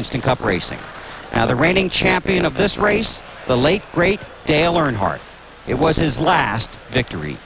Winston Cup Racing. Now, the reigning champion of this race, the late, great Dale Earnhardt. It was his last victory.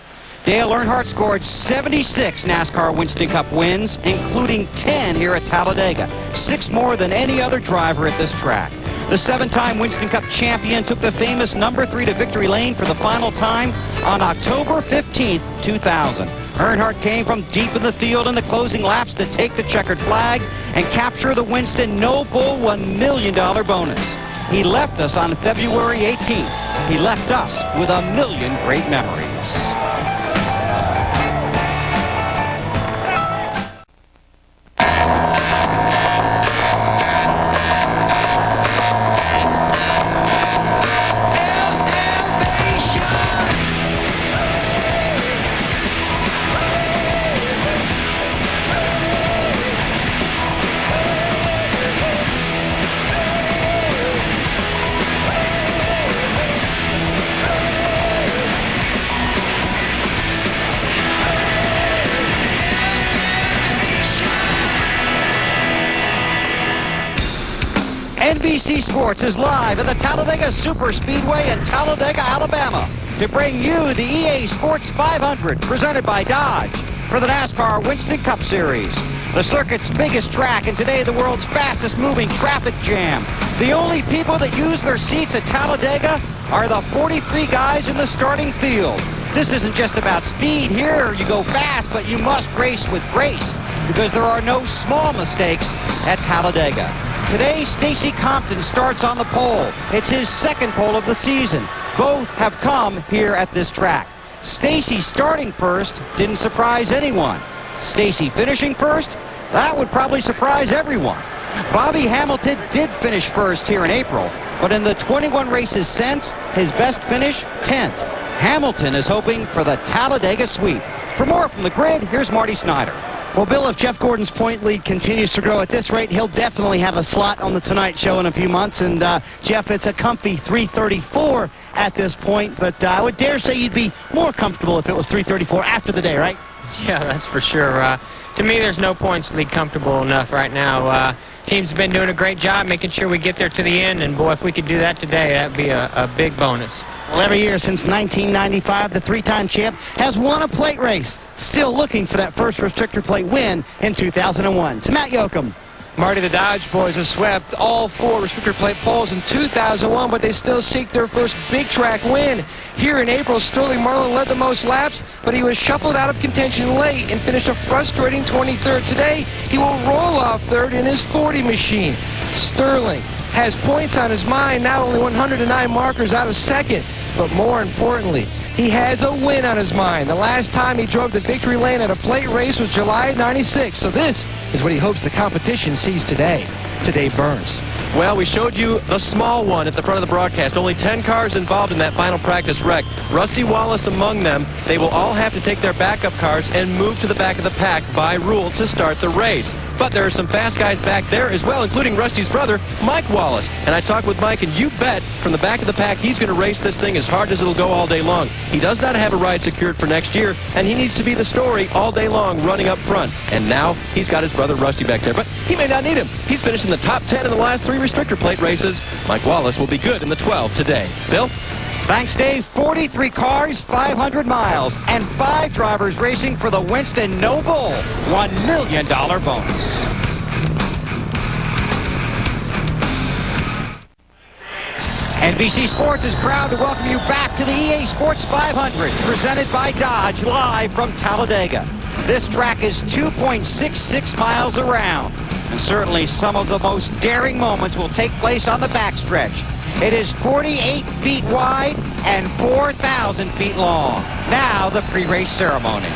Dale Earnhardt scored 76 NASCAR Winston Cup wins, including 10 here at Talladega, 6 more than any other driver at this track. The 7-time Winston Cup champion took the famous number 3 to victory lane for the final time on October 15, 2000. Earnhardt came from deep in the field in the closing laps to take the checkered flag and capture the Winston No Bull $1 million bonus. He left us on February 18th. He left us with a million great memories. NBC Sports is live at the Talladega Superspeedway in Talladega, Alabama, to bring you the EA Sports 500 presented by Dodge for the NASCAR Winston Cup Series. The circuit's biggest track and today the world's fastest moving traffic jam. The only people that use their seats at Talladega are the 43 guys in the starting field. This isn't just about speed. Here you go fast, but you must race with grace because there are no small mistakes at Talladega. Today, Stacy Compton starts on the pole. It's his second pole of the season. Both have come here at this track. Stacy starting first didn't surprise anyone. Stacy finishing first, that would probably surprise everyone. Bobby Hamilton did finish first here in April, but in the 21 races since, his best finish, 10th. Hamilton is hoping for the Talladega sweep. For more from the grid, here's Marty Snyder. Well, Bill, if Jeff Gordon's point lead continues to grow at this rate, he'll definitely have a slot on the Tonight Show in a few months. And, Jeff, it's a comfy 334 at this point, but I would dare say you'd be more comfortable if it was 334 after the day, right? Yeah, that's for sure. To me, there's no points lead comfortable enough right now. Team's been doing a great job making sure we get there to the end, and, boy, if we could do that today, that'd be a big bonus. Well, every year since 1995, the 3-time champ has won a plate race. Still looking for that first restrictor plate win in 2001. To Matt Yoakum. Marty, the Dodge boys have swept all 4 restrictor plate poles in 2001, but they still seek their first big track win. Here in April, Sterling Marlin led the most laps, but he was shuffled out of contention late and finished a frustrating 23rd. Today, he will roll off third in his 40 machine. Sterling has points on his mind, not only 109 markers out of second, but more importantly, he has a win on his mind. The last time he drove the victory lane at a plate race was July '96, so this is what he hopes the competition sees today. Today Burns. Well, we showed you the small one at the front of the broadcast. Only 10 cars involved in that final practice wreck. Rusty Wallace among them. They will all have to take their backup cars and move to the back of the pack by rule to start the race. But there are some fast guys back there as well, including Rusty's brother, Mike Wallace. And I talked with Mike, and you bet from the back of the pack he's going to race this thing as hard as it'll go all day long. He does not have a ride secured for next year, and he needs to be the story all day long running up front. And now he's got his brother Rusty back there, but he may not need him. He's finished in the top 10 in the last 3 restrictor plate races. Mike Wallace will be good in the 12 today. Bill? Thanks, Dave. 43 cars, 500 miles, and 5 drivers racing for the Winston No Bull $1 million bonus. NBC Sports is proud to welcome you back to the EA Sports 500, presented by Dodge, live from Talladega. This track is 2.66 miles around, and certainly some of the most daring moments will take place on the backstretch. It is 48 feet wide and 4,000 feet long. Now the pre-race ceremonies.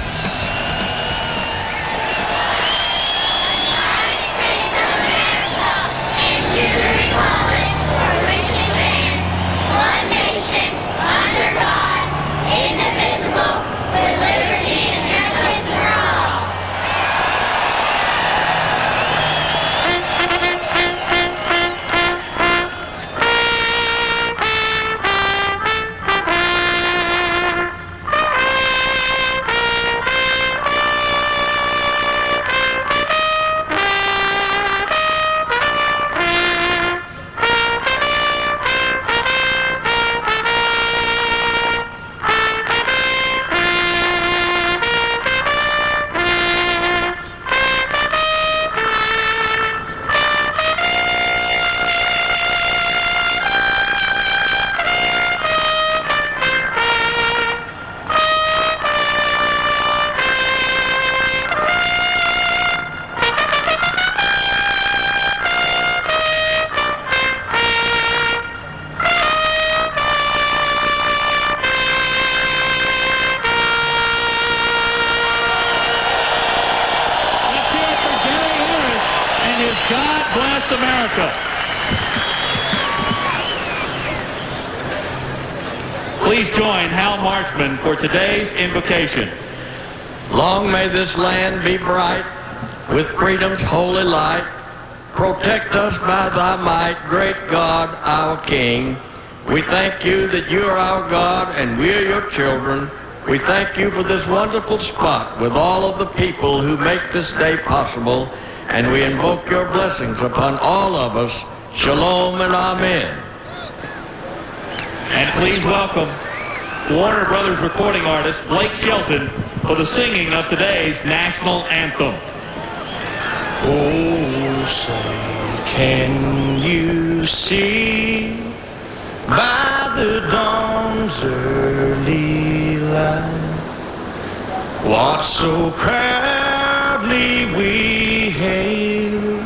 Talladega. Please join Hal Marchman for today's invocation. Long may this land be bright with freedom's holy light. Protect us by thy might, great God, our King. We thank you that you are our God and we are your children. We thank you for this wonderful spot with all of the people who make this day possible. And we invoke your blessings upon all of us. Shalom and amen. And please welcome Warner Brothers recording artist Blake Shelton for the singing of today's national anthem. Oh, say, can you see by the dawn's early light what so proudly we hailed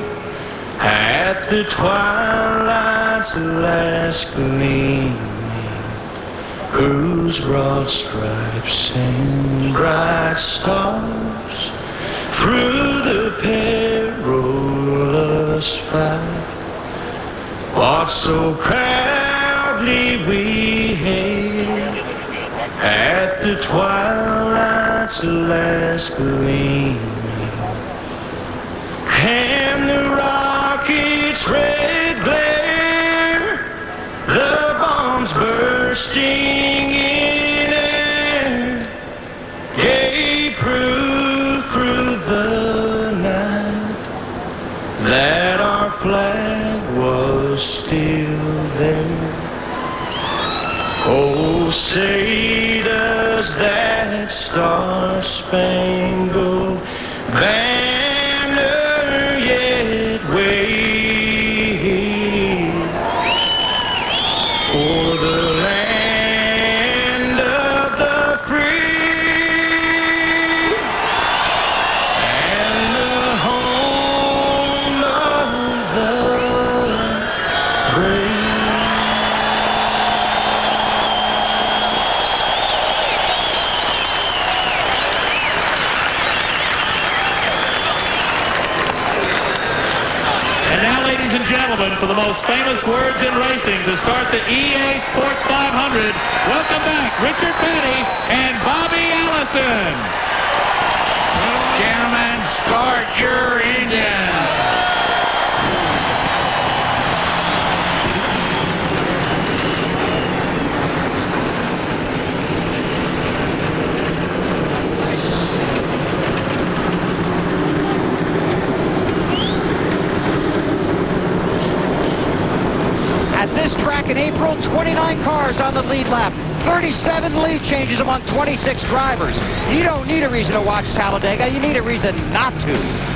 at the twilight's last gleaming, whose broad stripes and bright stars through the perilous fight, what so proudly we hailed at the twilight's last gleaming, and the rocket's red glare, the bombs bursting in air, gave proof through the night that our flag was still there. Oh, say does that star-spangled banner yet wave for the land of the free and the home of the brave. And now, ladies and gentlemen, for the most famous words in racing to start the EA Sports 500, welcome back Richard Petty and Bobby Allison. Gentlemen, start your engine. At this track in April, 29 cars on the lead lap, 37 lead changes among 26 drivers. You don't need a reason to watch Talladega, you need a reason not to.